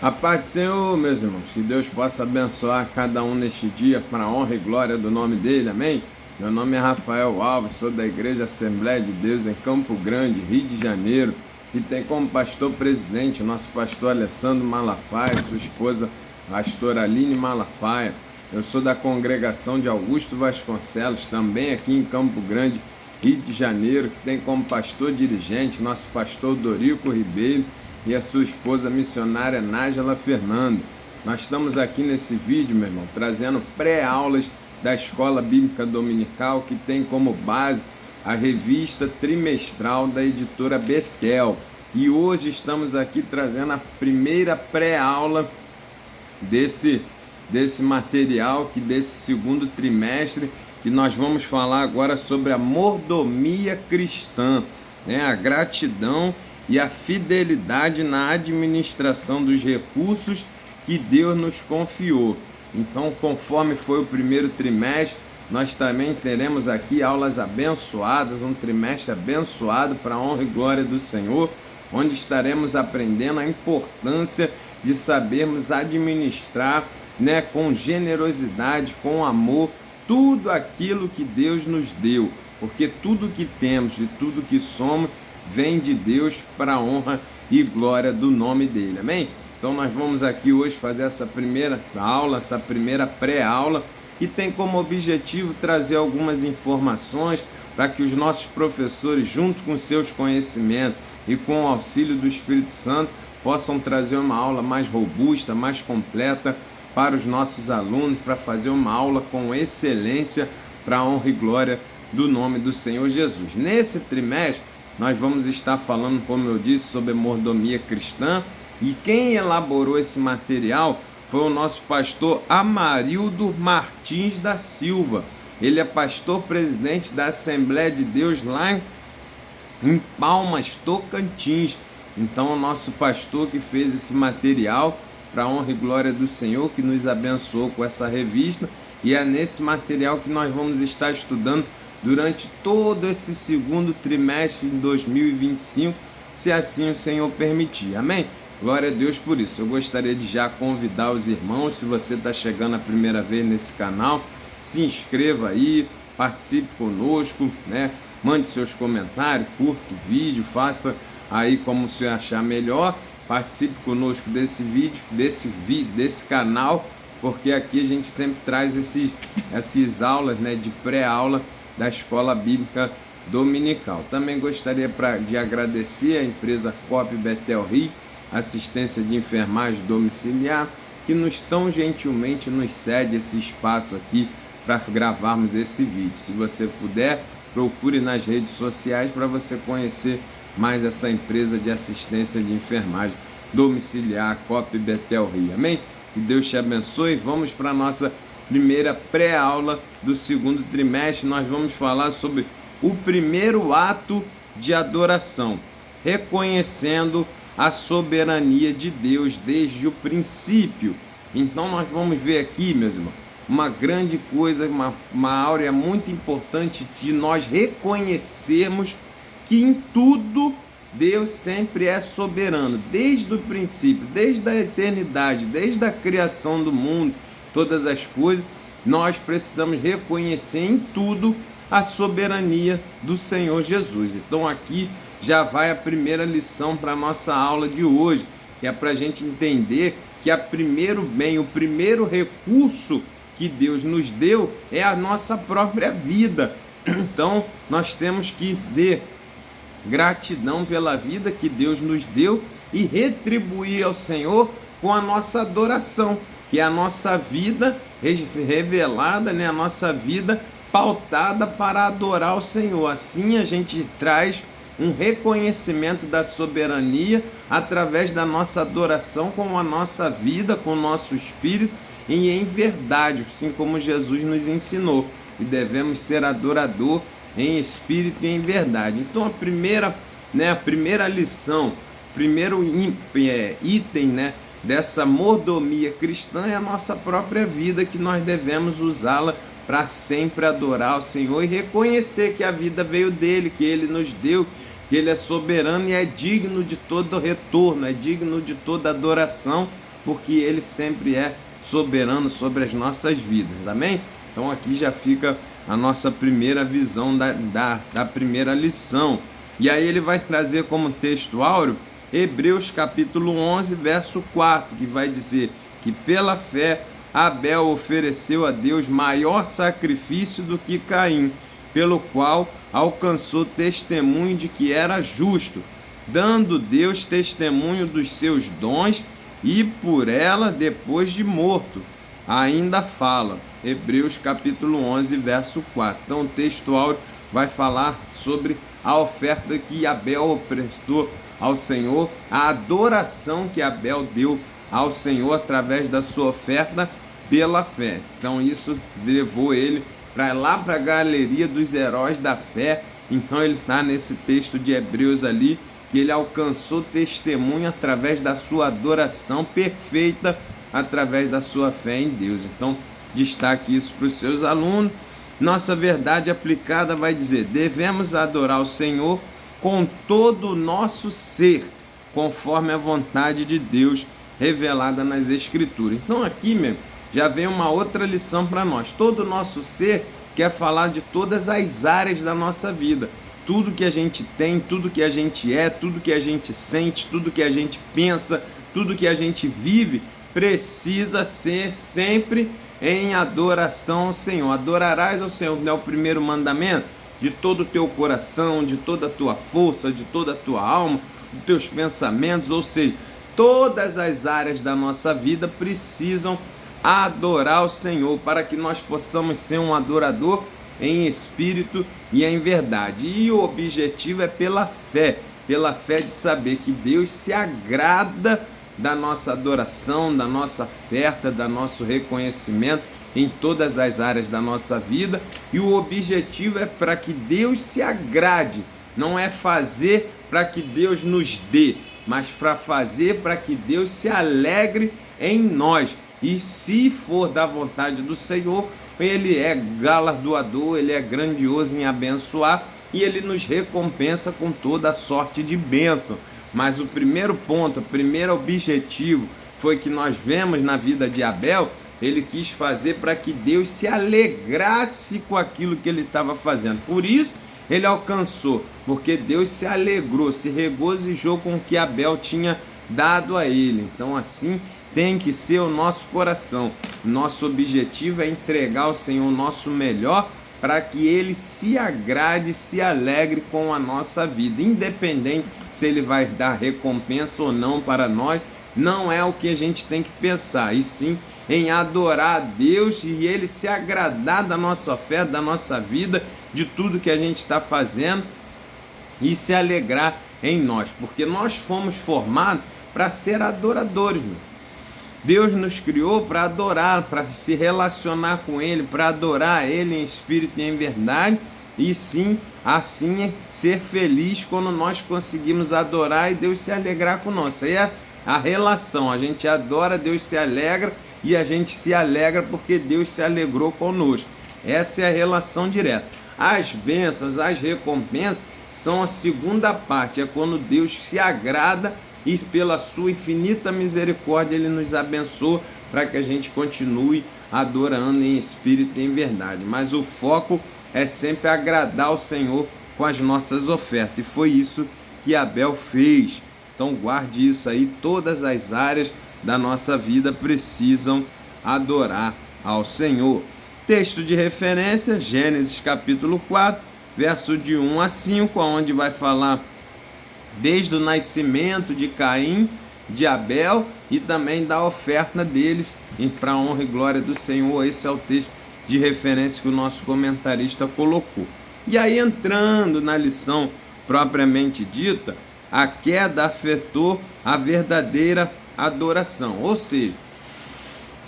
A paz do Senhor, meus irmãos, que Deus possa abençoar cada um neste dia para a honra e glória do nome dele, amém? Meu nome é Rafael Alves, sou da Igreja Assembleia de Deus em Campo Grande, Rio de Janeiro, e tem como pastor presidente o nosso pastor Alessandro Malafaia, sua esposa pastora Aline Malafaia. Eu sou da congregação de Augusto Vasconcelos, também aqui em Campo Grande, Rio de Janeiro, que tem como pastor dirigente nosso pastor Dorico Ribeiro e a sua esposa missionária Nájila Fernanda. Nós estamos aqui nesse vídeo, meu irmão, trazendo pré-aulas da Escola Bíblica Dominical, que tem como base a revista trimestral da editora Betel. E hoje estamos aqui trazendo a primeira pré-aula desse material, desse segundo trimestre, que nós vamos falar agora sobre a mordomia cristã, né? A gratidão e a fidelidade na administração dos recursos que Deus nos confiou. Então, conforme foi o primeiro trimestre, nós também teremos aqui aulas abençoadas, um trimestre abençoado para a honra e glória do Senhor, onde estaremos aprendendo a importância de sabermos administrar, né, com generosidade, com amor, tudo aquilo que Deus nos deu, porque tudo que temos e tudo que somos vem de Deus para a honra e glória do nome dele, amém? Então nós vamos aqui hoje fazer essa primeira aula, essa primeira pré-aula, que tem como objetivo trazer algumas informações para que os nossos professores, junto com seus conhecimentos e com o auxílio do Espírito Santo, possam trazer uma aula mais robusta, mais completa para os nossos alunos, para fazer uma aula com excelência para a honra e glória do nome do Senhor Jesus. Nesse trimestre, nós vamos estar falando, como eu disse, sobre a mordomia cristã, e quem elaborou esse material foi o nosso pastor Amarildo Martins da Silva. Ele é pastor presidente da Assembleia de Deus lá em Palmas, Tocantins. Então, o nosso pastor que fez esse material para a honra e glória do Senhor, que nos abençoou com essa revista, e é nesse material que nós vamos estar estudando durante todo esse segundo trimestre de 2025, se assim o Senhor permitir, amém? Glória a Deus por isso. Eu gostaria de já convidar os irmãos, se você está chegando a primeira vez nesse canal, se inscreva aí, participe conosco, né? Mande seus comentários, curta o vídeo, faça aí como você achar melhor, participe conosco desse vídeo, desse canal, porque aqui a gente sempre traz essas aulas, né, de pré-aula da Escola Bíblica Dominical. Também gostaria de agradecer a empresa COP Betel Rio, assistência de enfermagem domiciliar, que nos tão gentilmente nos cede esse espaço aqui para gravarmos esse vídeo. Se você puder, procure nas redes sociais para você conhecer mais essa empresa de assistência de enfermagem domiciliar, COP Betel Rio. Amém? Que Deus te abençoe. Vamos para a nossa primeira pré-aula do segundo trimestre. Nós vamos falar sobre o primeiro ato de adoração, reconhecendo a soberania de Deus desde o princípio. Então nós vamos ver aqui, meus irmãos, uma grande coisa, uma áurea muito importante de nós reconhecermos que em tudo Deus sempre é soberano, desde o princípio, desde a eternidade, desde a criação do mundo, todas as coisas, nós precisamos reconhecer em tudo a soberania do Senhor Jesus. Então aqui já vai a primeira lição para a nossa aula de hoje, que é para a gente entender que o primeiro recurso que Deus nos deu é a nossa própria vida. Então nós temos que ter gratidão pela vida que Deus nos deu e retribuir ao Senhor com a nossa adoração, que é a nossa vida revelada, né? A nossa vida pautada para adorar o Senhor. Assim a gente traz um reconhecimento da soberania através da nossa adoração com a nossa vida, com o nosso espírito e em verdade, assim como Jesus nos ensinou. E devemos ser adorador em espírito e em verdade. Então a primeira lição, primeiro item, né, dessa mordomia cristã é a nossa própria vida, que nós devemos usá-la para sempre adorar o Senhor e reconhecer que a vida veio dele, que ele nos deu, que ele é soberano e é digno de todo retorno, é digno de toda adoração porque Ele sempre é soberano sobre as nossas vidas, amém? Então aqui já fica a nossa primeira visão da primeira lição. E aí ele vai trazer como texto áureo Hebreus capítulo 11, verso 4, que vai dizer que pela fé Abel ofereceu a Deus maior sacrifício do que Caim, pelo qual alcançou testemunho de que era justo, dando Deus testemunho dos seus dons, e por ela, depois de morto, ainda fala. Hebreus capítulo 11, verso 4. Então o texto áureo vai falar sobre a oferta que Abel prestou ao Senhor, a adoração que Abel deu ao Senhor através da sua oferta pela fé. Então isso levou ele para lá para a galeria dos heróis da fé. Então ele está nesse texto de Hebreus ali, que ele alcançou testemunho através da sua adoração perfeita, através da sua fé em Deus. Então destaque isso para os seus alunos. Nossa verdade aplicada vai dizer: devemos adorar o Senhor com todo o nosso ser, conforme a vontade de Deus revelada nas Escrituras. Então aqui mesmo já vem uma outra lição para nós. Todo o nosso ser quer falar de todas as áreas da nossa vida. Tudo que a gente tem, tudo que a gente é, tudo que a gente sente, tudo que a gente pensa, tudo que a gente vive, precisa ser sempre em adoração ao Senhor. Adorarás ao Senhor, é o primeiro mandamento, de todo o teu coração, de toda a tua força, de toda a tua alma, dos teus pensamentos, ou seja, todas as áreas da nossa vida precisam adorar o Senhor, para que nós possamos ser um adorador em espírito e em verdade. E o objetivo é pela fé de saber que Deus se agrada da nossa adoração, da nossa oferta, do nosso reconhecimento em todas as áreas da nossa vida. E o objetivo é para que Deus se agrade, não é fazer para que Deus nos dê, mas para fazer para que Deus se alegre em nós. E se for da vontade do Senhor, Ele é galardoador, Ele é grandioso em abençoar, e Ele nos recompensa com toda a sorte de bênção. Mas o primeiro ponto, o primeiro objetivo foi que nós vemos na vida de Abel. Ele quis fazer para que Deus se alegrasse com aquilo que ele estava fazendo. Por isso ele alcançou, porque Deus se alegrou, se regozijou com o que Abel tinha dado a ele. Então assim tem que ser o nosso coração. Nosso objetivo é entregar ao Senhor o nosso melhor, para que Ele se agrade, se alegre com a nossa vida. Independente se Ele vai dar recompensa ou não para nós, não é o que a gente tem que pensar, e sim em adorar a Deus e Ele se agradar da nossa oferta, da nossa vida, de tudo que a gente está fazendo, e se alegrar em nós, porque nós fomos formados para ser adoradores, meu. Deus nos criou para adorar, para se relacionar com Ele, para adorar Ele em espírito e em verdade, e sim, assim, ser feliz quando nós conseguimos adorar e Deus se alegrar conosco. Aí é a relação, a gente adora, Deus se alegra, e a gente se alegra porque Deus se alegrou conosco. Essa é a relação direta. As bênçãos, as recompensas são a segunda parte, é quando Deus se agrada e pela sua infinita misericórdia Ele nos abençoa para que a gente continue adorando em espírito e em verdade. Mas o foco é sempre agradar ao Senhor com as nossas ofertas, e foi isso que Abel fez. Então guarde isso aí, todas as áreas da nossa vida precisam adorar ao Senhor. Texto de referência, Gênesis capítulo 4, verso de 1 a 5, onde vai falar desde o nascimento de Caim, de Abel, e também da oferta deles para a honra e glória do Senhor. Esse é o texto de referência que o nosso comentarista colocou. E aí, entrando na lição propriamente dita, a queda afetou a verdadeira adoração, ou seja,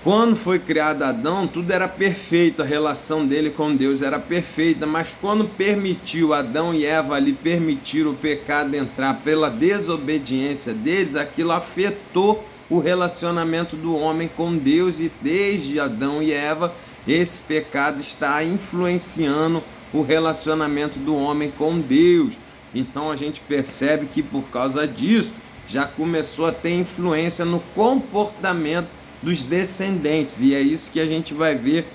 quando foi criado Adão, tudo era perfeito, a relação dele com Deus era perfeita, mas quando permitiu Adão e Eva ali, permitiram o pecado entrar pela desobediência deles, aquilo afetou o relacionamento do homem com Deus, e desde Adão e Eva, esse pecado está influenciando o relacionamento do homem com Deus. Então a gente percebe que por causa disso, já começou a ter influência no comportamento dos descendentes. E é isso que a gente vai ver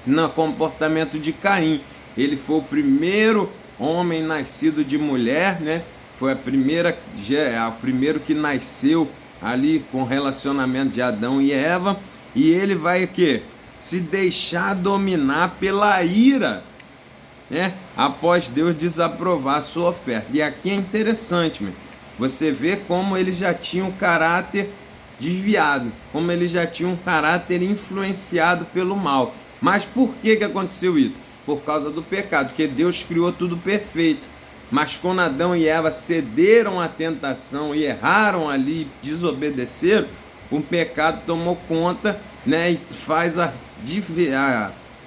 no comportamento de Caim. Ele foi o primeiro homem nascido de mulher, né? Foi o primeiro que nasceu ali com o relacionamento de Adão e Eva. E ele vai o quê? Se deixar dominar pela ira, né? Após Deus desaprovar a sua oferta. E aqui é interessante, você vê como ele já tinha um caráter desviado, como ele já tinha um caráter influenciado pelo mal. Mas por que aconteceu isso? Por causa do pecado, porque Deus criou tudo perfeito. Mas quando Adão e Eva cederam à tentação e erraram ali, desobedeceram, o pecado tomou conta, né, e faz a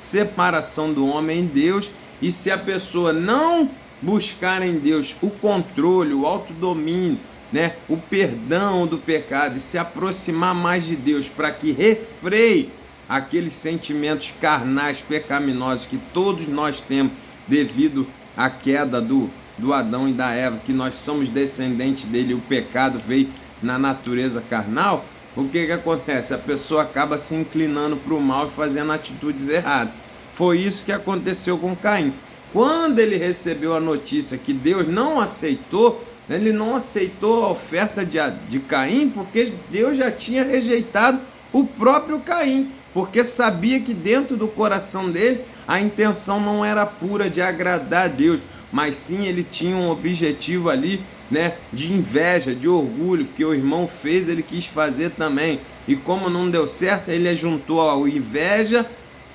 separação do homem em Deus. E se a pessoa não buscar em Deus o controle, o autodomínio, né, o perdão do pecado, e se aproximar mais de Deus para que refreie aqueles sentimentos carnais pecaminosos que todos nós temos devido à queda do Adão e da Eva, que nós somos descendentes dele, e o pecado veio na natureza carnal, o que acontece? A pessoa acaba se inclinando para o mal e fazendo atitudes erradas. Foi isso que aconteceu com Caim. Quando ele recebeu a notícia que Deus não aceitou, ele não aceitou a oferta de Caim, porque Deus já tinha rejeitado o próprio Caim, porque sabia que dentro do coração dele a intenção não era pura de agradar a Deus, mas sim ele tinha um objetivo ali, né, de inveja, de orgulho, porque o irmão fez, ele quis fazer também, e como não deu certo, ele juntou a inveja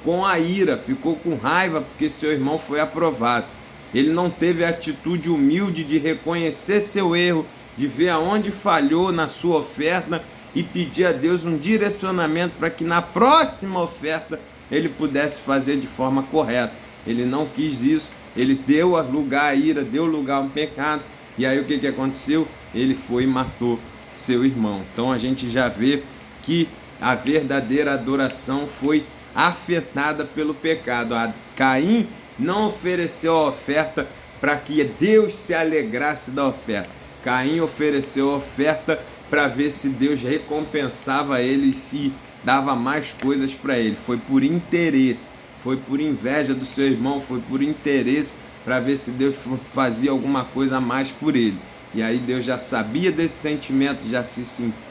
com a ira, ficou com raiva porque seu irmão foi aprovado. Ele não teve a atitude humilde de reconhecer seu erro, de ver aonde falhou na sua oferta e pedir a Deus um direcionamento para que na próxima oferta ele pudesse fazer de forma correta. Ele não quis isso, ele deu lugar à ira, deu lugar ao pecado. E aí o que aconteceu? Ele foi e matou seu irmão. Então a gente já vê que a verdadeira adoração foi afetada pelo pecado. A Caim não ofereceu a oferta para que Deus se alegrasse da oferta. Caim ofereceu a oferta para ver se Deus recompensava ele e dava mais coisas para ele. Foi por interesse, foi por inveja do seu irmão, foi por interesse para ver se Deus fazia alguma coisa a mais por ele. E aí Deus já sabia desse sentimento,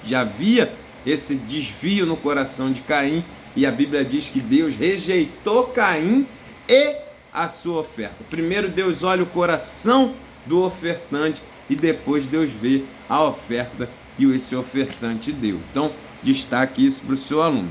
já via esse desvio no coração de Caim, e a Bíblia diz que Deus rejeitou Caim e a sua oferta. Primeiro Deus olha o coração do ofertante e depois Deus vê a oferta que esse ofertante deu. Então, destaque isso para o seu aluno.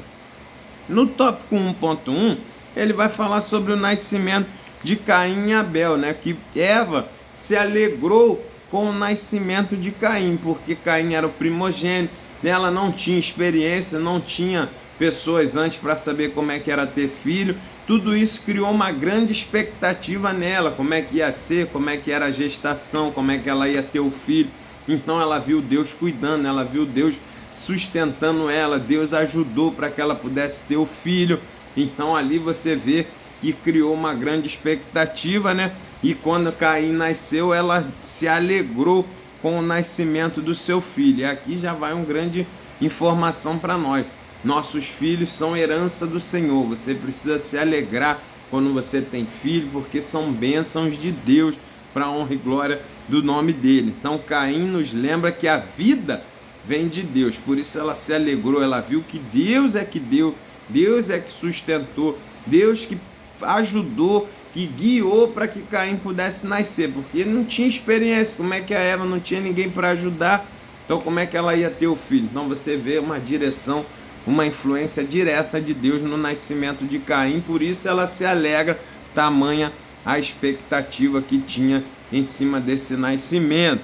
No tópico 1.1, ele vai falar sobre o nascimento de Caim e Abel, né? Que Eva se alegrou com o nascimento de Caim, porque Caim era o primogênito, ela não tinha experiência, não tinha pessoas antes para saber como é que era ter filho. Tudo isso criou uma grande expectativa nela, como é que ia ser, como é que era a gestação, como é que ela ia ter o filho. Então ela viu Deus cuidando, ela viu Deus sustentando ela, Deus ajudou para que ela pudesse ter o filho. Então ali você vê que criou uma grande expectativa, né? E quando Caim nasceu, ela se alegrou com o nascimento do seu filho. E aqui já vai uma grande informação para nós. Nossos filhos são herança do Senhor. Você precisa se alegrar quando você tem filho, porque são bênçãos de Deus para a honra e glória do nome dele. Então Caim nos lembra que a vida vem de Deus, por isso ela se alegrou, ela viu que Deus é que deu, Deus é que sustentou, Deus que ajudou, que guiou para que Caim pudesse nascer, porque ele não tinha experiência. Como é que a Eva não tinha ninguém para ajudar? Então como é que ela ia ter o filho? Então você vê uma direção, uma influência direta de Deus no nascimento de Caim, por isso ela se alegra, tamanha a expectativa que tinha em cima desse nascimento.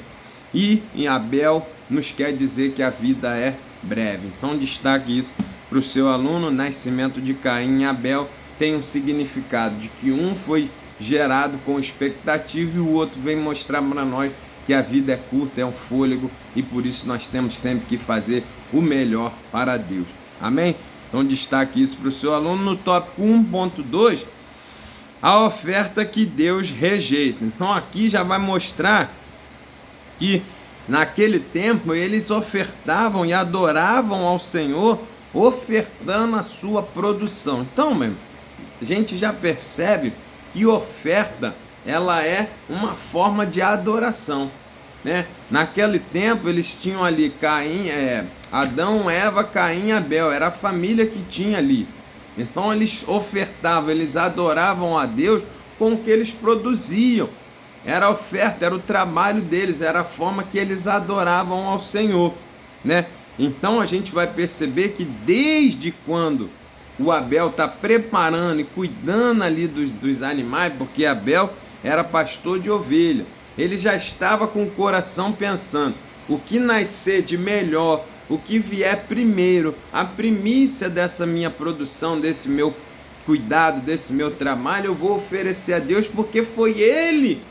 E em Abel nos quer dizer que a vida é breve. Então destaque isso para o seu aluno. O nascimento de Caim e Abel tem um significado de que um foi gerado com expectativa e o outro vem mostrar para nós que a vida é curta, é um fôlego, e por isso nós temos sempre que fazer o melhor para Deus. Amém? Então destaque isso para o seu aluno. No tópico 1.2, a oferta que Deus rejeita. Então aqui já vai mostrar que Naquele tempo, eles ofertavam e adoravam ao Senhor, ofertando a sua produção. Então, mesmo, a gente já percebe que oferta, ela é uma forma de adoração, né? Naquele tempo, eles tinham ali Caim, Adão, Eva, Caim e Abel, era a família que tinha ali. Então, eles ofertavam, eles adoravam a Deus com o que eles produziam. Era a oferta, era o trabalho deles, era a forma que eles adoravam ao Senhor, né? Então a gente vai perceber que desde quando o Abel está preparando e cuidando ali dos animais, porque Abel era pastor de ovelha, ele já estava com o coração pensando, o que nascer de melhor, o que vier primeiro, a primícia dessa minha produção, desse meu cuidado, desse meu trabalho, eu vou oferecer a Deus, porque foi Ele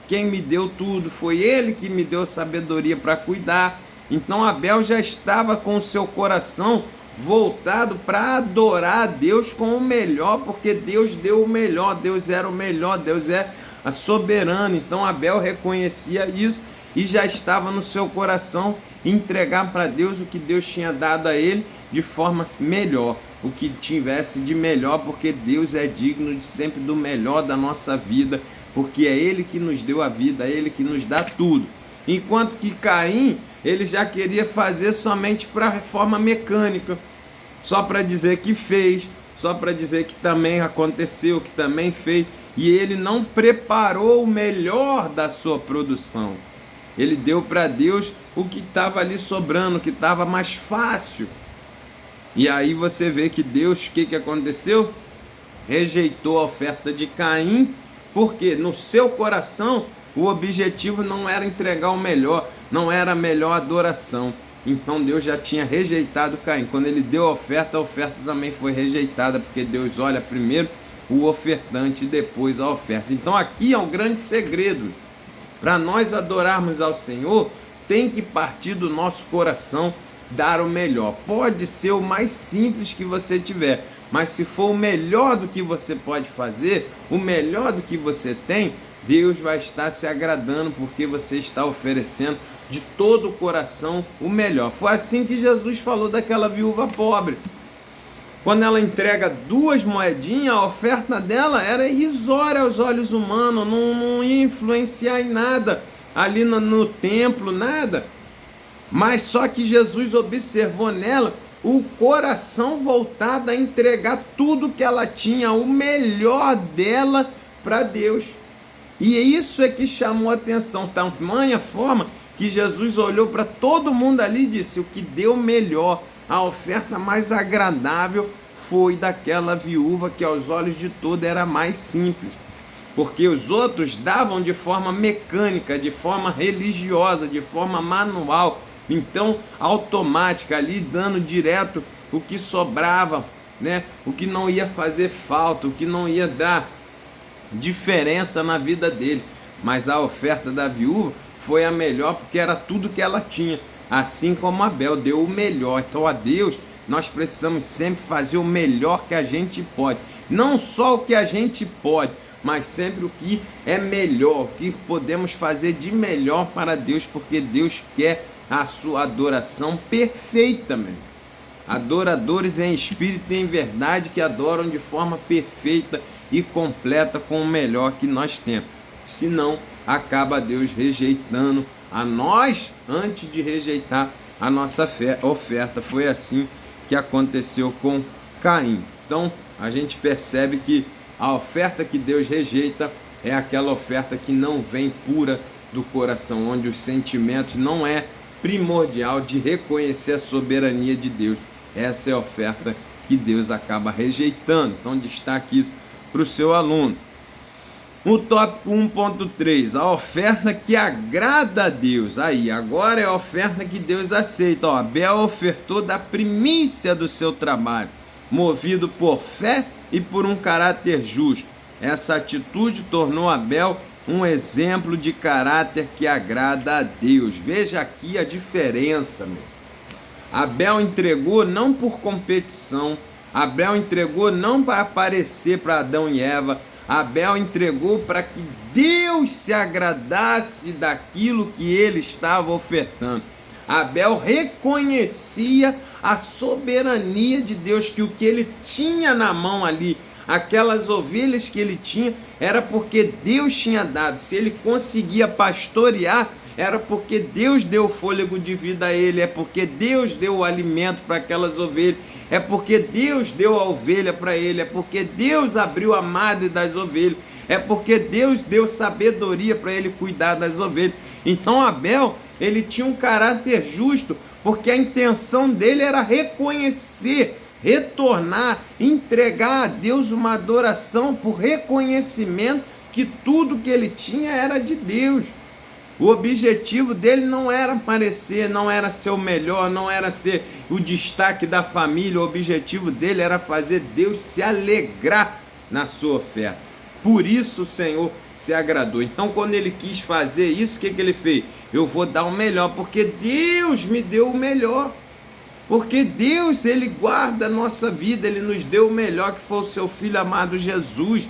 quem me deu tudo, foi Ele que me deu sabedoria para cuidar. Então Abel já estava com o seu coração voltado para adorar a Deus com o melhor, porque Deus deu o melhor, Deus era o melhor, Deus é a soberana. Então Abel reconhecia isso e já estava no seu coração entregar para Deus o que Deus tinha dado a ele de forma melhor, o que tivesse de melhor, porque Deus é digno de sempre do melhor da nossa vida, porque é Ele que nos deu a vida, é Ele que nos dá tudo. Enquanto que Caim, ele já queria fazer somente para forma mecânica, só para dizer que fez, só para dizer que também aconteceu, que também fez, e ele não preparou o melhor da sua produção. Ele deu para Deus o que estava ali sobrando, o que estava mais fácil. E aí você vê que Deus, o que aconteceu? Rejeitou a oferta de Caim, porque no seu coração o objetivo não era entregar o melhor, não era a melhor adoração. Então Deus já tinha rejeitado Caim. Quando ele deu a oferta também foi rejeitada, porque Deus olha primeiro o ofertante e depois a oferta. Então aqui é um grande segredo. Para nós adorarmos ao Senhor, tem que partir do nosso coração dar o melhor. Pode ser o mais simples que você tiver, mas se for o melhor do que você pode fazer, o melhor do que você tem, Deus vai estar se agradando, porque você está oferecendo de todo o coração o melhor. Foi assim que Jesus falou daquela viúva pobre. Quando ela entrega 2 moedinhas, a oferta dela era irrisória aos olhos humanos, não ia influenciar em nada ali no templo, nada. Mas só que Jesus observou nela o coração voltado a entregar tudo que ela tinha, o melhor dela para Deus. E isso é que chamou a atenção, tamanha forma que Jesus olhou para todo mundo ali e disse: o que deu melhor, a oferta mais agradável foi daquela viúva, que aos olhos de todos era mais simples. Porque os outros davam de forma mecânica, de forma religiosa, de forma manual, então automática, ali dando direto o que sobrava, né? O que não ia fazer falta, o que não ia dar diferença na vida deles. Mas a oferta da viúva foi a melhor, porque era tudo que ela tinha, assim como Abel deu o melhor. Então a Deus nós precisamos sempre fazer o melhor que a gente pode, não só o que a gente pode, mas sempre o que é melhor, o que podemos fazer de melhor para Deus, porque Deus quer a sua adoração perfeita, mesmo. Adoradores em espírito e em verdade, que adoram de forma perfeita e completa com o melhor que nós temos. Senão, acaba Deus rejeitando a nós antes de rejeitar a nossa oferta. Foi assim que aconteceu com Caim. Então, a gente percebe que a oferta que Deus rejeita é aquela oferta que não vem pura do coração, onde os sentimentos não é primordial de reconhecer a soberania de Deus. Essa é a oferta que Deus acaba rejeitando. Então destaque isso para o seu aluno. O tópico 1.3, a oferta que agrada a Deus. Aí, agora é a oferta que Deus aceita. Ó, Abel ofertou da primícia do seu trabalho, movido por fé e por um caráter justo. Essa atitude tornou Abel um exemplo de caráter que agrada a Deus. Veja aqui a diferença, meu. Abel entregou não por competição, Abel entregou não para aparecer para Adão e Eva, Abel entregou para que Deus se agradasse daquilo que ele estava ofertando. Abel reconhecia a soberania de Deus, que o que ele tinha na mão ali, aquelas ovelhas que ele tinha, era porque Deus tinha dado. Se ele conseguia pastorear, era porque Deus deu fôlego de vida a ele, é porque Deus deu o alimento para aquelas ovelhas, é porque Deus deu a ovelha para ele, é porque Deus abriu a madre das ovelhas, é porque Deus deu sabedoria para ele cuidar das ovelhas. Então Abel, ele tinha um caráter justo, porque a intenção dele era reconhecer, retornar, entregar a Deus uma adoração por reconhecimento que tudo que ele tinha era de Deus. O objetivo dele não era aparecer, não era ser o melhor, não era ser o destaque da família. O objetivo dele era fazer Deus se alegrar na sua oferta. Por isso o Senhor se agradou. Então, quando ele quis fazer isso, o que ele fez? Eu vou dar o melhor, porque Deus me deu o melhor. Porque Deus, ele guarda a nossa vida, ele nos deu o melhor, que foi o seu Filho amado Jesus,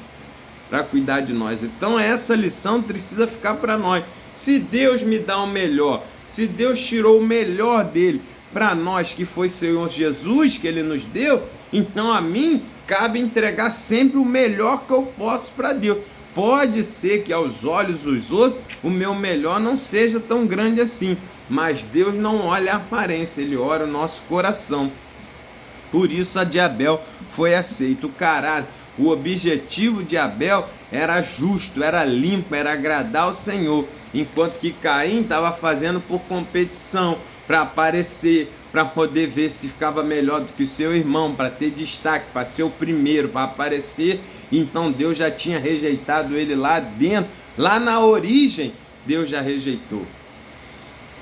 para cuidar de nós. Então, essa lição precisa ficar para nós. Se Deus me dá o melhor, se Deus tirou o melhor dele para nós, que foi Senhor Jesus, que ele nos deu, então a mim cabe entregar sempre o melhor que eu posso para Deus. Pode ser que aos olhos dos outros o meu melhor não seja tão grande assim, mas Deus não olha a aparência, ele olha o nosso coração. Por isso a de Abel foi aceita. O caráter, o objetivo de Abel era justo, era limpo, era agradar ao Senhor, enquanto que Caim estava fazendo por competição, para aparecer, para poder ver se ficava melhor do que o seu irmão, para ter destaque, para ser o primeiro, para aparecer. Então Deus já tinha rejeitado ele lá dentro, lá na origem, Deus já rejeitou.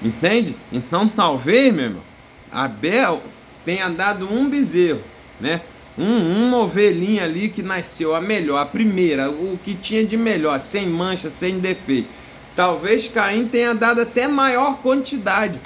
Entende? Então talvez, meu irmão, Abel tenha dado um bezerro, né? Uma ovelhinha ali que nasceu, a melhor, a primeira, o que tinha de melhor, sem mancha, sem defeito. Talvez Caim tenha dado até maior quantidade,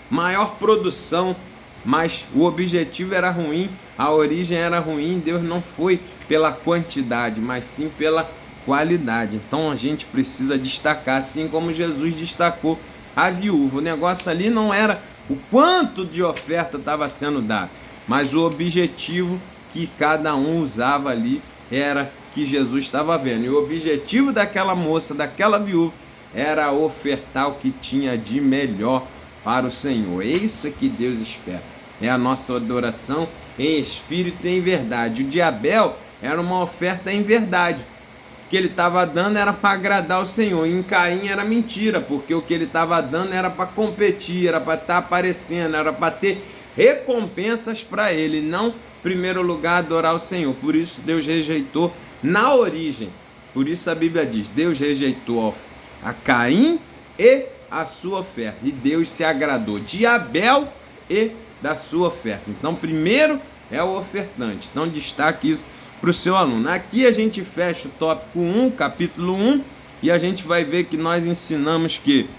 maior produção, mas o objetivo era ruim, a origem era ruim. Deus não foi pela quantidade, mas sim pela qualidade. Então a gente precisa destacar, assim como Jesus destacou a viúva. O negócio ali não era o quanto de oferta estava sendo dado, mas o objetivo que cada um usava ali era que Jesus estava vendo. E o objetivo daquela moça, daquela viúva, era ofertar o que tinha de melhor para o Senhor. É isso que Deus espera. É a nossa adoração em espírito e em verdade. O de Abel era uma oferta em verdade. O que ele estava dando era para agradar o Senhor. E em Caim era mentira, porque o que ele estava dando era para competir, era para estar aparecendo, era para ter recompensas para ele, não, em primeiro lugar, adorar o Senhor. Por isso Deus rejeitou na origem. Por isso a Bíblia diz, Deus rejeitou a Caim e a sua oferta. E Deus se agradou de Abel e da sua oferta. Então, primeiro é o ofertante. Então, destaque isso para o seu aluno. Aqui a gente fecha o tópico 1, capítulo 1, e a gente vai ver que nós ensinamos que,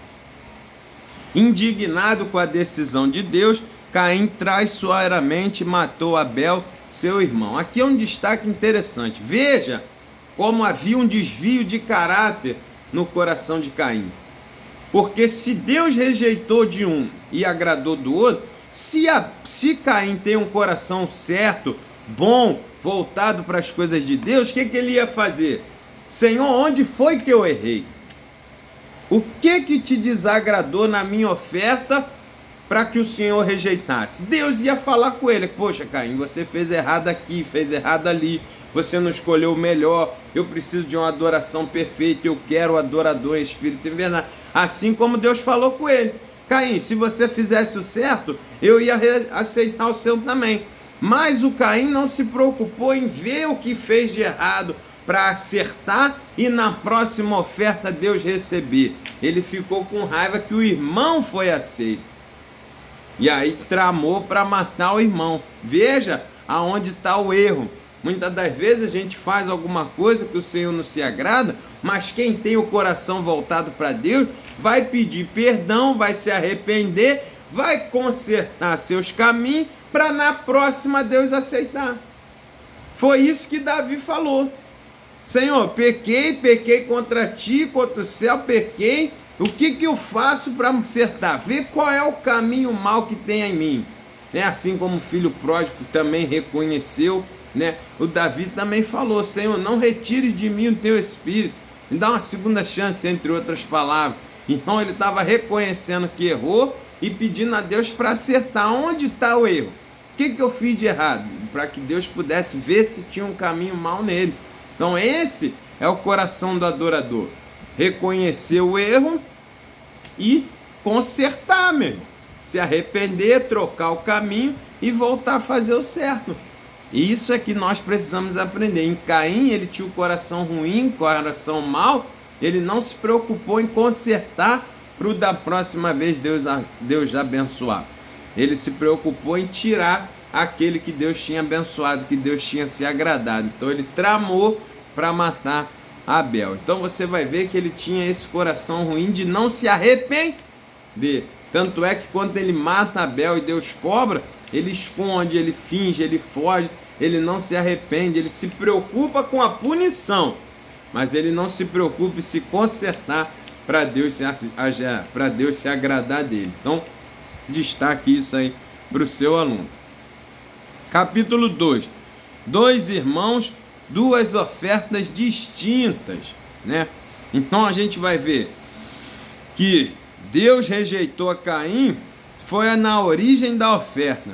indignado com a decisão de Deus, Caim traiçoeiramente matou Abel, seu irmão. Aqui é um destaque interessante. Veja como havia um desvio de caráter no coração de Caim. Porque se Deus rejeitou de um e agradou do outro, se Caim tem um coração certo, bom, voltado para as coisas de Deus, o que ele ia fazer? Senhor, onde foi que eu errei? O que te desagradou na minha oferta para que o Senhor rejeitasse? Deus ia falar com ele, poxa Caim, você fez errado aqui, fez errado ali, você não escolheu o melhor, eu preciso de uma adoração perfeita, eu quero o adorador em espírito e verdade. Assim como Deus falou com ele, Caim, se você fizesse o certo, eu ia aceitar o seu também. Mas o Caim não se preocupou em ver o que fez de errado para acertar e na próxima oferta Deus receber. Ele ficou com raiva que o irmão foi aceito. E aí tramou para matar o irmão. Veja aonde está o erro. Muitas das vezes a gente faz alguma coisa que o Senhor não se agrada, mas quem tem o coração voltado para Deus vai pedir perdão, vai se arrepender, vai consertar seus caminhos para na próxima Deus aceitar. Foi isso que Davi falou. Senhor, pequei contra ti, contra o céu, pequei. O que eu faço para acertar? Vê qual é o caminho mau que tem em mim. Né? Assim como o filho pródigo também reconheceu, né? O Davi também falou: Senhor, não retires de mim o teu espírito, me dá uma segunda chance, entre outras palavras. Então ele estava reconhecendo que errou e pedindo a Deus para acertar. Onde está o erro? O que eu fiz de errado? Para que Deus pudesse ver se tinha um caminho mau nele. Então esse é o coração do adorador: reconhecer o erro e consertar mesmo, se arrepender, trocar o caminho e voltar a fazer o certo. E isso é que nós precisamos aprender. Em Caim, ele tinha o coração ruim, o coração mau, ele não se preocupou em consertar para o da próxima vez Deus abençoar. Ele se preocupou em tirar aquele que Deus tinha abençoado, que Deus tinha se agradado. Então ele tramou para matar Abel. Então você vai ver que ele tinha esse coração ruim de não se arrepender. Tanto é que quando ele mata Abel e Deus cobra, ele esconde, ele finge, ele foge, ele não se arrepende, ele se preocupa com a punição, mas ele não se preocupa em se consertar para Deus se agradar dele. Então, destaque isso aí para o seu aluno. Capítulo 2. Dois irmãos, duas ofertas distintas, né? Então a gente vai ver que Deus rejeitou a Caim foi na origem da oferta,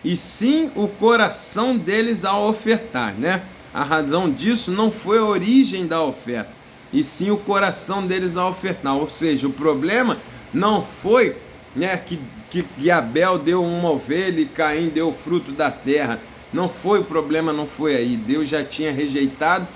e sim o coração deles ao ofertar, né? A razão disso não foi a origem da oferta, e sim o coração deles ao ofertar. Ou seja, o problema não foi, né, que Abel deu uma ovelha e Caim deu o fruto da terra. Não foi o problema, não foi aí. Deus já tinha rejeitado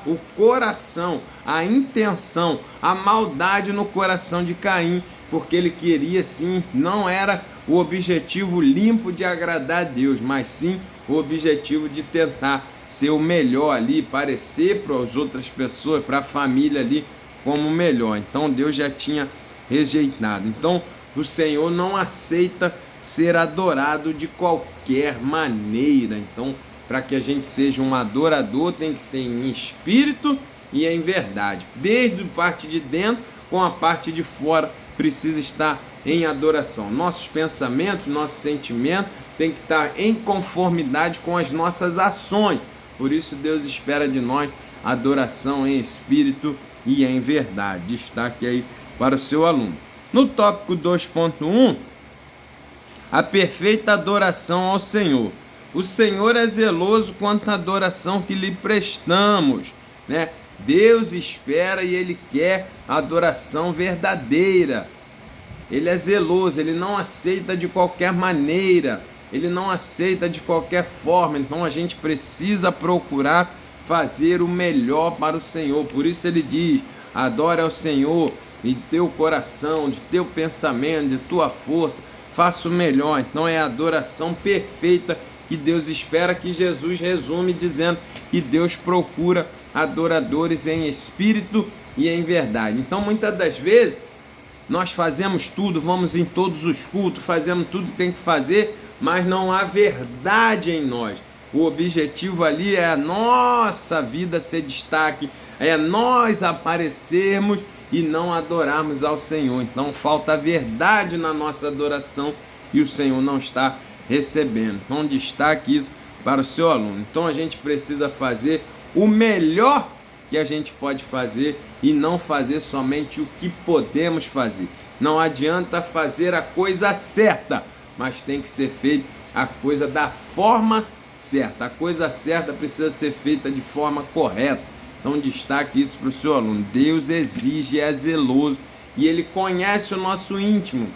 o coração, a intenção, a maldade no coração de Caim, porque ele queria sim, não era o objetivo limpo de agradar a Deus, mas sim o objetivo de tentar ser o melhor ali, parecer para as outras pessoas, para a família ali como o melhor. Então Deus já tinha rejeitado. Então o Senhor não aceita ser adorado de qualquer maneira. Então, para que a gente seja um adorador, tem que ser em espírito e em verdade. Desde a parte de dentro com a parte de fora precisa estar em adoração. Nossos pensamentos, nossos sentimentos tem que estar em conformidade com as nossas ações. Por isso Deus espera de nós adoração em espírito e em verdade. Destaque aí para o seu aluno. No tópico 2.1, a perfeita adoração ao Senhor. O Senhor é zeloso quanto à adoração que lhe prestamos, né? Deus espera e Ele quer adoração verdadeira. Ele é zeloso, Ele não aceita de qualquer maneira, Ele não aceita de qualquer forma. Então a gente precisa procurar fazer o melhor para o Senhor. Por isso Ele diz: adore ao Senhor de teu coração, de teu pensamento, de tua força, faça o melhor. Então é a adoração perfeita que Deus espera, que Jesus resume dizendo que Deus procura adoradores em espírito e em verdade. Então muitas das vezes nós fazemos tudo, vamos em todos os cultos, fazemos tudo que tem que fazer, mas não há verdade em nós. O objetivo ali é a nossa vida ser destaque, é nós aparecermos e não adorarmos ao Senhor. Então falta a verdade na nossa adoração e o Senhor não está recebendo. Então destaque isso para o seu aluno. Então a gente precisa fazer o melhor que a gente pode fazer e não fazer somente o que podemos fazer. Não adianta fazer a coisa certa, mas tem que ser feita a coisa da forma certa. A coisa certa precisa ser feita de forma correta. Então destaque isso para o seu aluno. Deus exige, é zeloso e Ele conhece o nosso íntimo.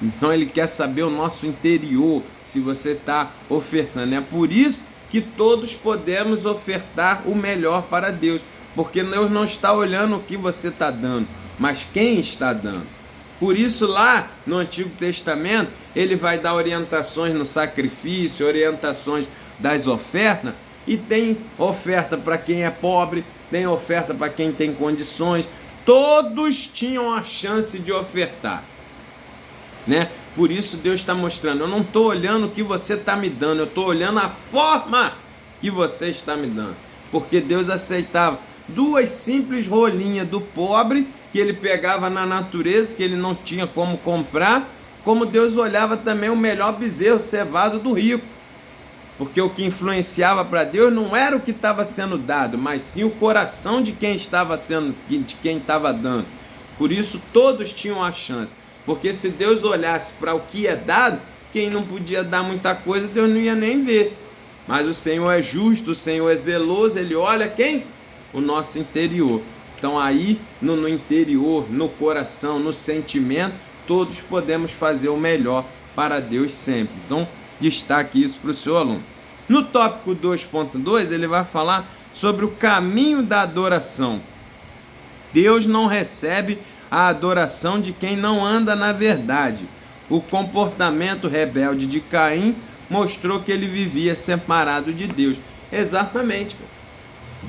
Então Ele quer saber o nosso interior, se você está ofertando. É por isso que todos podemos ofertar o melhor para Deus, porque Deus não está olhando o que você está dando, mas quem está dando. Por isso lá no Antigo Testamento Ele vai dar orientações no sacrifício, orientações das ofertas, e tem oferta para quem é pobre, tem oferta para quem tem condições. Todos tinham a chance de ofertar, né? Por isso Deus está mostrando: eu não estou olhando o que você está me dando, eu estou olhando a forma que você está me dando. porque Deus aceitava duas simples rolinhas do pobre, que ele pegava na natureza, que ele não tinha como comprar, como Deus olhava também o melhor bezerro cevado do rico. Porque o que influenciava para Deus não era o que estava sendo dado, mas sim o coração de quem estava dando. Por isso todos tinham a chance. Porque se Deus olhasse para o que é dado, quem não podia dar muita coisa, Deus não ia nem ver. Mas o Senhor é justo, o Senhor é zeloso, Ele olha quem? O nosso interior. Então aí, no interior, no coração, no sentimento, todos podemos fazer o melhor para Deus sempre. Então, destaque isso para o seu aluno. No tópico 2.2, ele vai falar sobre o caminho da adoração. Deus não recebe a adoração de quem não anda na verdade. O comportamento rebelde de Caim mostrou que ele vivia separado de Deus. Exatamente.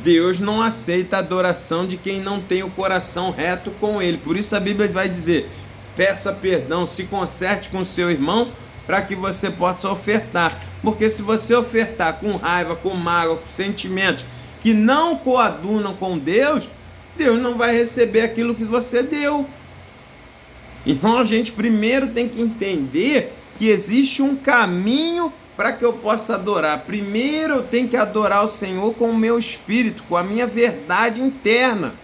Deus não aceita a adoração de quem não tem o coração reto com ele. Por isso a Bíblia vai dizer: peça perdão, se conserte com seu irmão, para que você possa ofertar. Porque se você ofertar com raiva, com mágoa, com sentimentos que não coadunam com Deus, Deus não vai receber aquilo que você deu. Então a gente primeiro tem que entender que existe um caminho para que eu possa adorar. Primeiro eu tenho que adorar o Senhor com o meu espírito, com a minha verdade interna,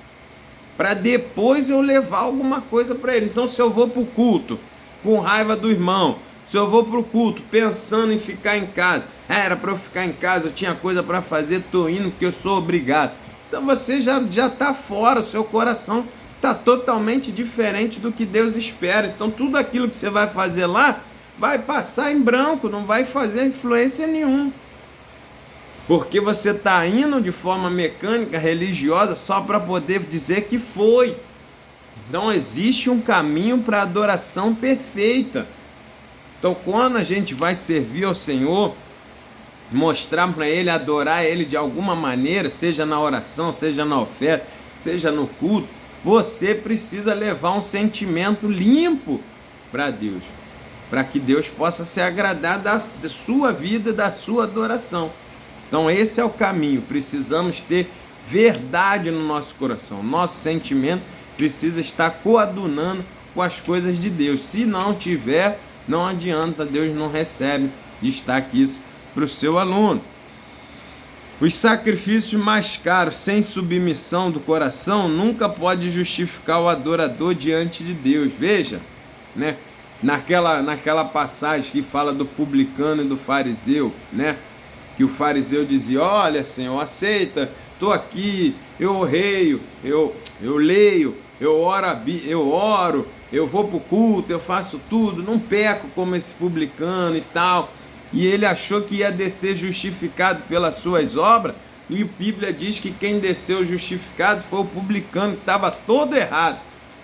para depois eu levar alguma coisa para Ele. Então se eu vou para o culto com raiva do irmão, se eu vou para o culto pensando em ficar em casa, era para eu ficar em casa, eu tinha coisa para fazer, estou indo porque eu sou obrigado. Então você já está fora, o seu coração está totalmente diferente do que Deus espera. Então tudo aquilo que você vai fazer lá vai passar em branco, não vai fazer influência nenhuma. Porque você está indo de forma mecânica, religiosa, só para poder dizer que foi. Então existe um caminho para a adoração perfeita. Então quando a gente vai servir ao Senhor, mostrar para Ele, adorar Ele de alguma maneira, seja na oração, seja na oferta, seja no culto, você precisa levar um sentimento limpo para Deus, para que Deus possa se agradar da sua vida, da sua adoração. Então esse é o caminho. Precisamos ter verdade no nosso coração. Nosso sentimento precisa estar coadunando com as coisas de Deus. Se não tiver, não adianta, Deus não recebe. Destaque isso para o seu aluno. Os sacrifícios mais caros sem submissão do coração nunca pode justificar o adorador diante de Deus. Veja, né? Naquela passagem que fala do publicano e do fariseu, né? Que o fariseu dizia: olha, Senhor, aceita, estou aqui, eu reio, eu leio, eu oro, eu vou para o culto, eu faço tudo, não peco como esse publicano e tal. E ele achou que ia descer justificado pelas suas obras, e a Bíblia diz que quem desceu justificado foi o publicano, que estava todo errado,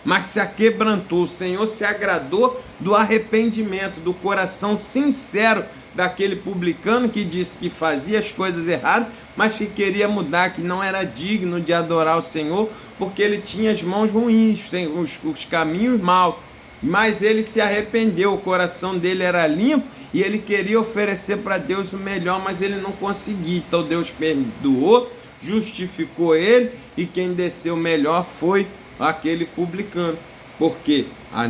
mas se aquebrantou. O Senhor se agradou do arrependimento, do coração sincero daquele publicano que disse que fazia as coisas erradas, mas que queria mudar, que não era digno de adorar o Senhor, porque ele tinha as mãos ruins, os caminhos maus. Mas ele se arrependeu, o coração dele era limpo e ele queria oferecer para Deus o melhor, mas ele não conseguia. Então Deus perdoou, justificou ele, e quem desceu melhor foi aquele publicano. Porque os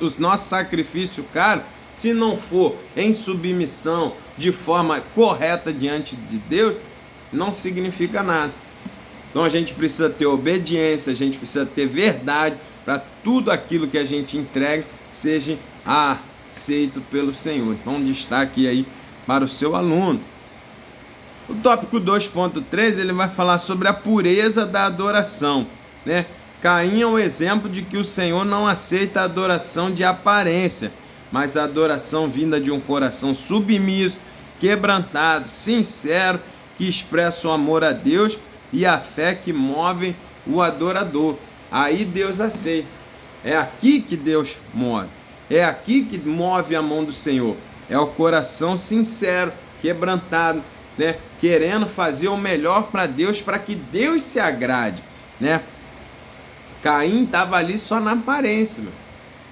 nossos sacrifícios, cara, se não for em submissão, de forma correta diante de Deus, não significa nada. Então a gente precisa ter obediência, a gente precisa ter verdade, para tudo aquilo que a gente entrega seja aceito pelo Senhor. Então destaque aí para o seu aluno. O tópico 2.3, ele vai falar sobre a pureza da adoração, né? Caim é um exemplo de que o Senhor não aceita a adoração de aparência, mas a adoração vinda de um coração submisso, quebrantado, sincero, que expressa o amor a Deus e a fé que move o adorador. Aí Deus aceita. É aqui que Deus move. É aqui que move a mão do Senhor. É o coração sincero, quebrantado, né? Querendo fazer o melhor para Deus, para que Deus se agrade, né? Caim estava ali só na aparência, meu.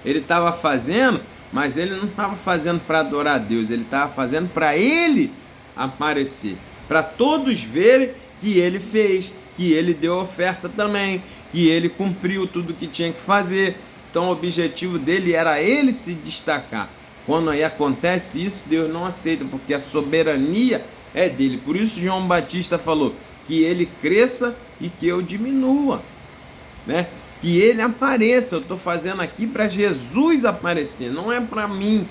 Ele estava fazendo, mas ele não estava fazendo para adorar a Deus. Ele estava fazendo para ele aparecer. para todos verem que ele fez, que ele deu oferta também, que ele cumpriu tudo que tinha que fazer. Então o objetivo dele era ele se destacar. Quando aí acontece isso, Deus não aceita, porque a soberania é dele. Por isso João Batista falou que ele cresça e que eu diminua, né? Que ele apareça. Eu estou fazendo aqui para Jesus aparecer, não é para mim,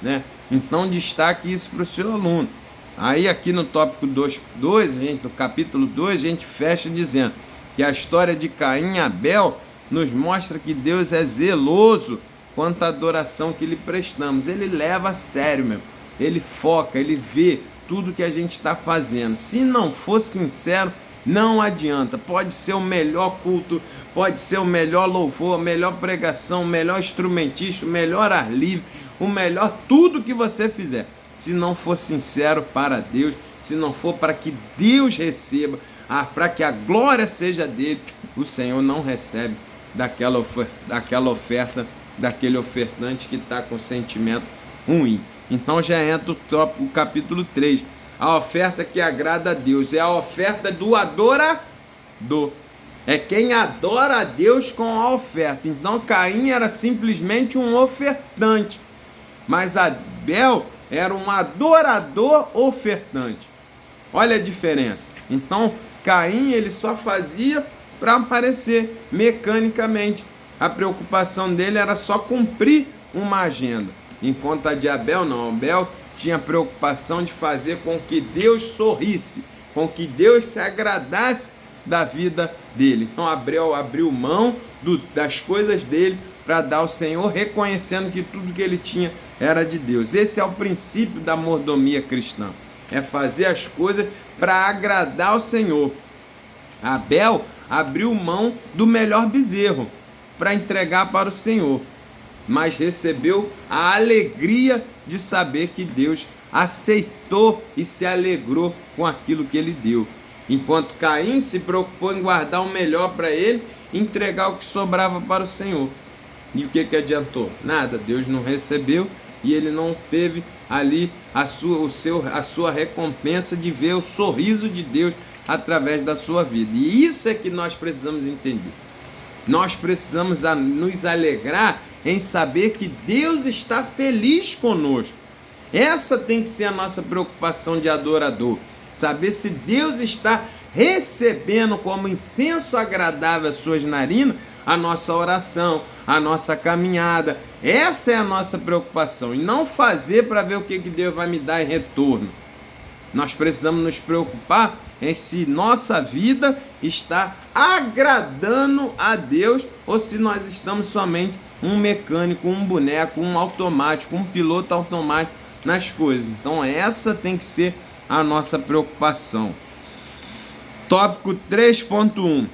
né? Então destaque isso para o seu aluno. Aí aqui no tópico 2.2, no capítulo 2, a gente fecha dizendo que a história de Caim e Abel nos mostra que Deus é zeloso quanto à adoração que lhe prestamos. Ele leva a sério mesmo, ele foca, ele vê tudo que a gente está fazendo. Se não for sincero, não adianta. Pode ser o melhor culto, pode ser o melhor louvor, a melhor pregação, o melhor instrumentista, o melhor ar livre, o melhor tudo que você fizer. Se não for sincero para Deus, se não for para que Deus receba, para que a glória seja dele, o Senhor não recebe daquela oferta, daquele ofertante que está com sentimento ruim. Então já entra o capítulo 3. A oferta que agrada a Deus é a oferta do adorador. É quem adora a Deus com a oferta. Então Caim era simplesmente um ofertante, mas Abel era um adorador ofertante. Olha a diferença. Então Caim ele só fazia para aparecer mecanicamente. A preocupação dele era só cumprir uma agenda. Enquanto a de Abel não. Abel tinha preocupação de fazer com que Deus sorrisse, com que Deus se agradasse da vida dele. Então Abel abriu mão das coisas dele para dar ao Senhor, reconhecendo que tudo que ele tinha era de Deus. Esse é o princípio da mordomia cristã. É fazer as coisas para agradar ao Senhor. Abel abriu mão do melhor bezerro para entregar para o Senhor, mas recebeu a alegria de saber que Deus aceitou e se alegrou com aquilo que ele deu. Enquanto Caim se preocupou em guardar o melhor para ele, entregar o que sobrava para o Senhor. E o que adiantou? Nada, Deus não recebeu e ele não teve ali a sua recompensa de ver o sorriso de Deus através da sua vida. E isso é que nós precisamos entender. Nós precisamos nos alegrar em saber que Deus está feliz conosco. Essa tem que ser a nossa preocupação de adorador. Saber se Deus está recebendo como incenso agradável às suas narinas a nossa oração, a nossa caminhada. Essa é a nossa preocupação. E não fazer para ver o que Deus vai me dar em retorno. Nós precisamos nos preocupar em se nossa vida está agradando a Deus ou se nós estamos somente um mecânico, um boneco, um automático, um piloto automático nas coisas. Então essa tem que ser a nossa preocupação. Tópico 3.1.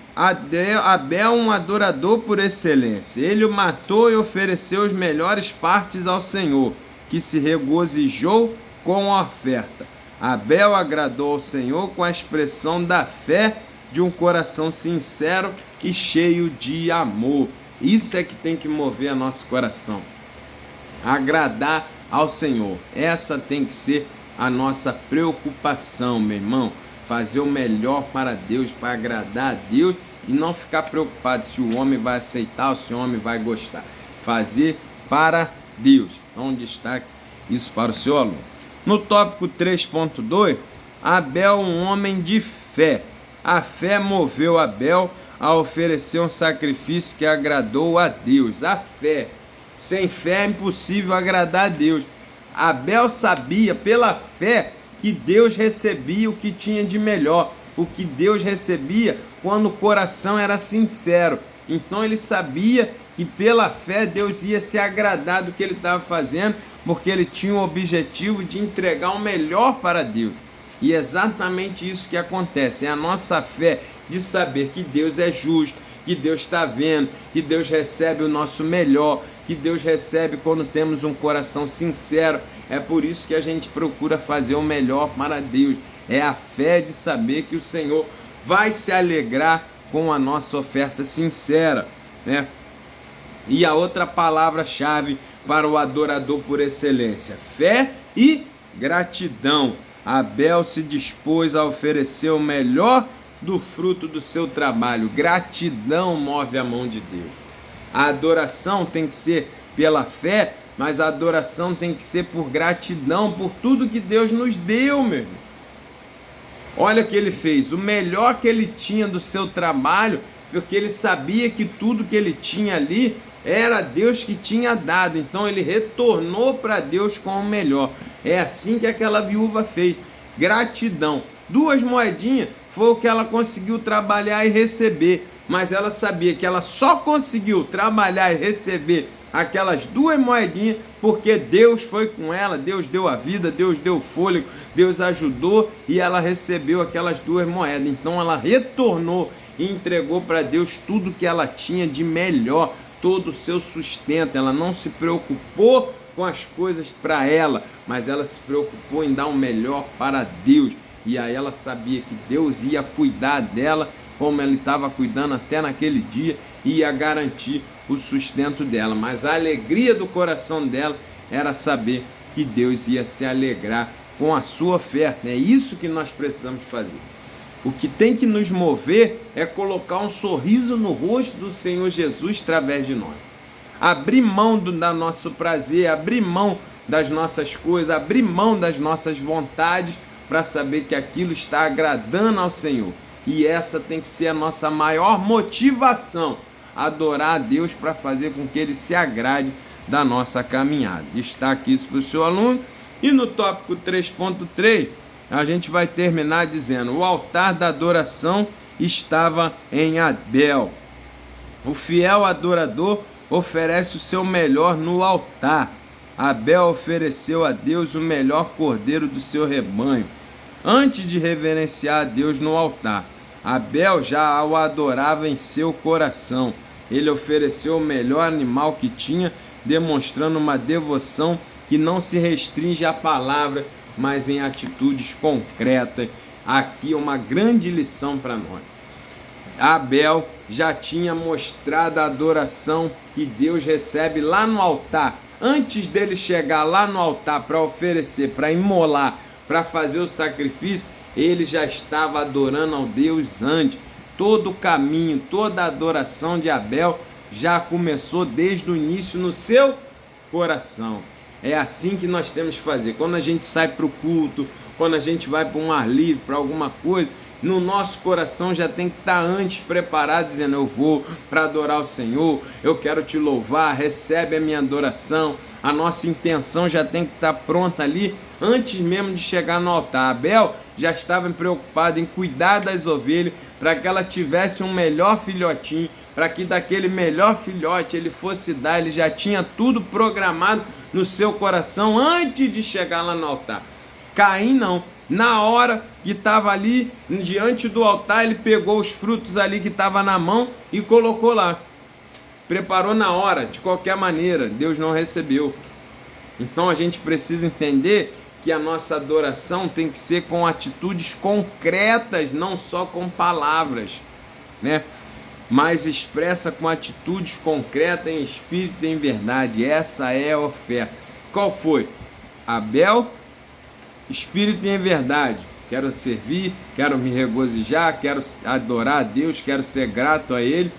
Abel, um adorador por excelência. Ele o matou e ofereceu as melhores partes ao Senhor, que se regozijou com a oferta. Abel agradou ao Senhor com a expressão da fé de um coração sincero e cheio de amor. Isso é que tem que mover nosso coração. Agradar ao Senhor. Essa tem que ser a nossa preocupação, meu irmão. Fazer o melhor para Deus, para agradar a Deus e não ficar preocupado se o homem vai aceitar ou se o homem vai gostar. Fazer para Deus. Então destaque isso para o seu aluno. No tópico 3.2, Abel, um homem de fé. A fé moveu Abel a oferecer um sacrifício que agradou a Deus. A fé. Sem fé é impossível agradar a Deus. Abel sabia pela fé que Deus recebia o que tinha de melhor, o que Deus recebia quando o coração era sincero. Então ele sabia que pela fé Deus ia se agradar do que ele estava fazendo, porque ele tinha o objetivo de entregar o melhor para Deus. E é exatamente isso que acontece, é a nossa fé de saber que Deus é justo, que Deus está vendo, que Deus recebe o nosso melhor, que Deus recebe quando temos um coração sincero. É por isso que a gente procura fazer o melhor para Deus. É a fé de saber que o Senhor vai se alegrar com a nossa oferta sincera, né? E a outra palavra-chave para o adorador por excelência: fé e gratidão. Abel se dispôs a oferecer o melhor do fruto do seu trabalho. Gratidão move a mão de Deus. A adoração tem que ser pela fé, mas a adoração tem que ser por gratidão, por tudo que Deus nos deu, meu irmão. Olha o que ele fez, o melhor que ele tinha do seu trabalho, porque ele sabia que tudo que ele tinha ali era Deus que tinha dado, então ele retornou para Deus com o melhor. É assim que aquela viúva fez, gratidão. 2 moedinhas foi o que ela conseguiu trabalhar e receber, mas ela sabia que ela só conseguiu trabalhar e receber aquelas 2 moedinhas porque Deus foi com ela, Deus deu a vida, Deus deu o fôlego, Deus ajudou e ela recebeu aquelas 2 moedas. Então ela retornou e entregou para Deus tudo que ela tinha de melhor, todo o seu sustento. Ela não se preocupou com as coisas para ela, mas ela se preocupou em dar o melhor para Deus. E aí ela sabia que Deus ia cuidar dela, como ele estava cuidando até naquele dia, e ia garantir o sustento dela. Mas a alegria do coração dela era saber que Deus ia se alegrar com a sua oferta. É isso que nós precisamos fazer. O que tem que nos mover é colocar um sorriso no rosto do Senhor Jesus através de nós. Abrir mão do nosso prazer, abrir mão das nossas coisas, abrir mão das nossas vontades para saber que aquilo está agradando ao Senhor. E essa tem que ser a nossa maior motivação, adorar a Deus para fazer com que Ele se agrade da nossa caminhada. Destaque isso para o seu aluno. E no tópico 3.3, a gente vai terminar dizendo: o altar da adoração estava em Abel. O fiel adorador oferece o seu melhor no altar. Abel ofereceu a Deus o melhor cordeiro do seu rebanho. Antes de reverenciar a Deus no altar, Abel já o adorava em seu coração. Ele ofereceu o melhor animal que tinha, demonstrando uma devoção que não se restringe à palavra, mas em atitudes concretas. Aqui uma grande lição para nós. Abel já tinha mostrado a adoração que Deus recebe lá no altar. Antes dele chegar lá no altar para oferecer, para imolar, para fazer o sacrifício, ele já estava adorando ao Deus antes. Todo o caminho, toda a adoração de Abel já começou desde o início no seu coração. É assim que nós temos que fazer. Quando a gente sai para o culto, quando a gente vai para um ar livre, para alguma coisa, no nosso coração já tem que estar antes preparado, dizendo: eu vou para adorar o Senhor, eu quero te louvar, recebe a minha adoração. A nossa intenção já tem que estar pronta ali, antes mesmo de chegar no altar. Abel já estava preocupado em cuidar das ovelhas, para que ela tivesse um melhor filhotinho, para que daquele melhor filhote ele fosse dar. Ele já tinha tudo programado no seu coração antes de chegar lá no altar. Caim não. Na hora que estava ali, diante do altar, ele pegou os frutos ali que estava na mão e colocou lá. Preparou na hora, de qualquer maneira, Deus não recebeu. Então a gente precisa entender que a nossa adoração tem que ser com atitudes concretas, não só com palavras, né? Mas expressa com atitudes concretas, em espírito e em verdade. Essa é a oferta. Qual foi? Abel, espírito e em verdade. Quero servir, quero me regozijar, quero adorar a Deus, quero ser grato a Ele.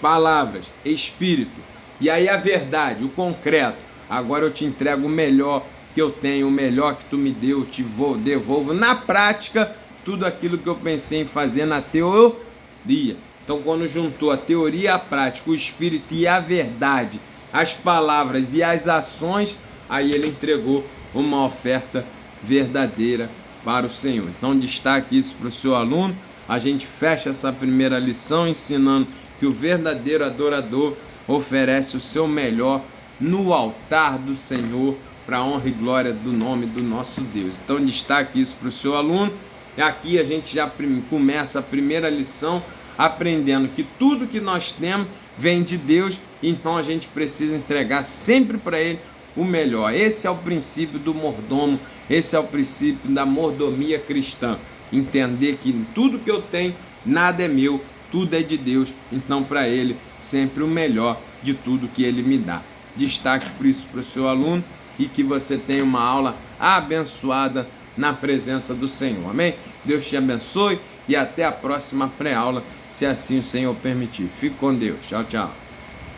Palavras, espírito. E aí a verdade, o concreto. Agora eu te entrego o melhor que eu tenho, o melhor que tu me deu, te devolvo na prática tudo aquilo que eu pensei em fazer na teoria. Então, quando juntou a teoria e a prática, o espírito e a verdade, as palavras e as ações, aí ele entregou uma oferta verdadeira para o Senhor. Então, destaque isso para o seu aluno. A gente fecha essa primeira lição ensinando que o verdadeiro adorador oferece o seu melhor no altar do Senhor, para a honra e glória do nome do nosso Deus. Então, destaque isso para o seu aluno. E aqui a gente já começa a primeira lição aprendendo que tudo que nós temos vem de Deus, então a gente precisa entregar sempre para Ele o melhor. Esse é o princípio do mordomo, esse é o princípio da mordomia cristã. Entender que tudo que eu tenho, nada é meu, tudo é de Deus, então para Ele sempre o melhor de tudo que Ele me dá. Destaque por isso para o seu aluno e que você tenha uma aula abençoada na presença do Senhor. Amém? Deus te abençoe e até a próxima pré-aula, se assim o Senhor permitir. Fique com Deus. Tchau, tchau.